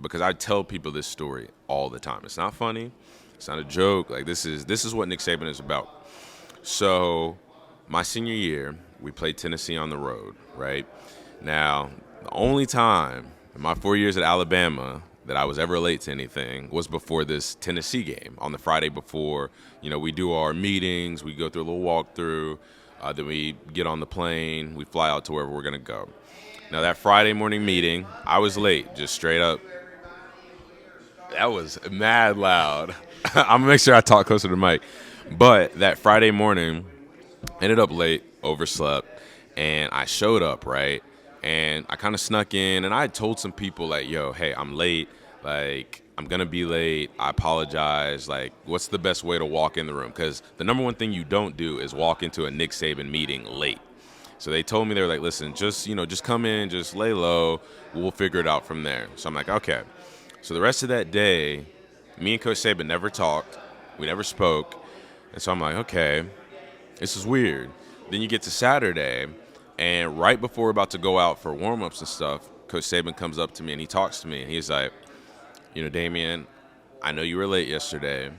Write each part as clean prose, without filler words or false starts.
because I tell people this story all the time. It's not funny. It's not a joke. Like this is what Nick Saban is about. So my senior year, we played Tennessee on the road, right? Now, the only time in my 4 years at Alabama that I was ever late to anything was before this Tennessee game on the Friday before. We do our meetings, we go through a little walkthrough, then we get on the plane, we fly out to wherever we're going to go. Now, that Friday morning meeting, I was late, just straight up. That was mad loud. I'm going to make sure I talk closer to the mic. But that Friday morning, ended up late, overslept, and I showed up, right? And I kind of snuck in, and I had told some people, like, yo, hey, I'm late. Like, I'm going to be late. I apologize. Like, what's the best way to walk in the room? Because the number one thing you don't do is walk into a Nick Saban meeting late. So they told me, they were like, listen, just come in, just lay low. We'll figure it out from there. So I'm like, okay. So the rest of that day, me and Coach Saban never talked. We never spoke. And so I'm like, okay, this is weird. Then you get to Saturday, and right before we're about to go out for warm-ups and stuff, Coach Saban comes up to me, and he talks to me, and he's like, Damien, I know you were late yesterday.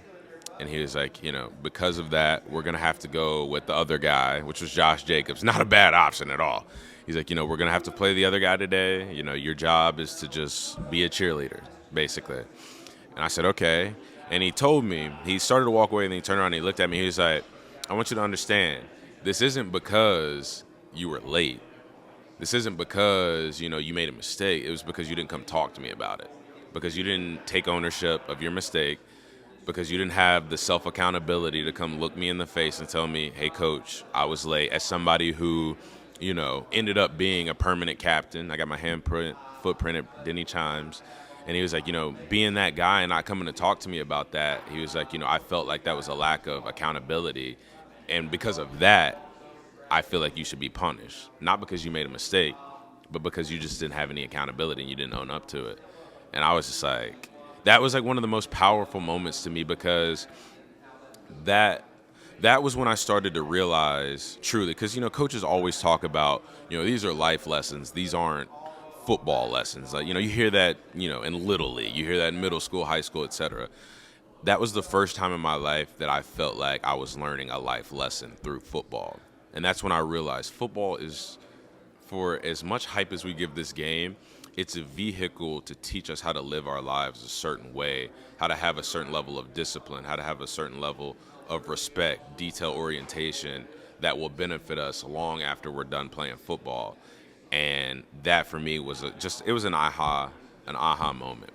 And he was like, because of that, we're going to have to go with the other guy, which was Josh Jacobs. Not a bad option at all. He's like, we're going to have to play the other guy today. Your job is to just be a cheerleader, basically. And I said, okay. And he told me, he started to walk away, and then he turned around and he looked at me. He was like, I want you to understand, this isn't because you were late. This isn't because, you made a mistake. It was because you didn't come talk to me about it. Because you didn't take ownership of your mistake. Because you didn't have the self-accountability to come look me in the face and tell me, hey, coach, I was late. As somebody who, ended up being a permanent captain. I got my footprint at Denny Chimes. And he was like, being that guy and not coming to talk to me about that, he was like, I felt like that was a lack of accountability. And because of that, I feel like you should be punished. Not because you made a mistake, but because you just didn't have any accountability and you didn't own up to it. And I was just like, that was like one of the most powerful moments to me, because that was when I started to realize truly, because, coaches always talk about, these are life lessons. These aren't football lessons. Like, you hear that, in Little League. You hear that in middle school, high school, etc. That was the first time in my life that I felt like I was learning a life lesson through football. And that's when I realized football is, for as much hype as we give this game, it's a vehicle to teach us how to live our lives a certain way, how to have a certain level of discipline, how to have a certain level of respect, detail orientation that will benefit us long after we're done playing football. And that for me was it was an aha moment.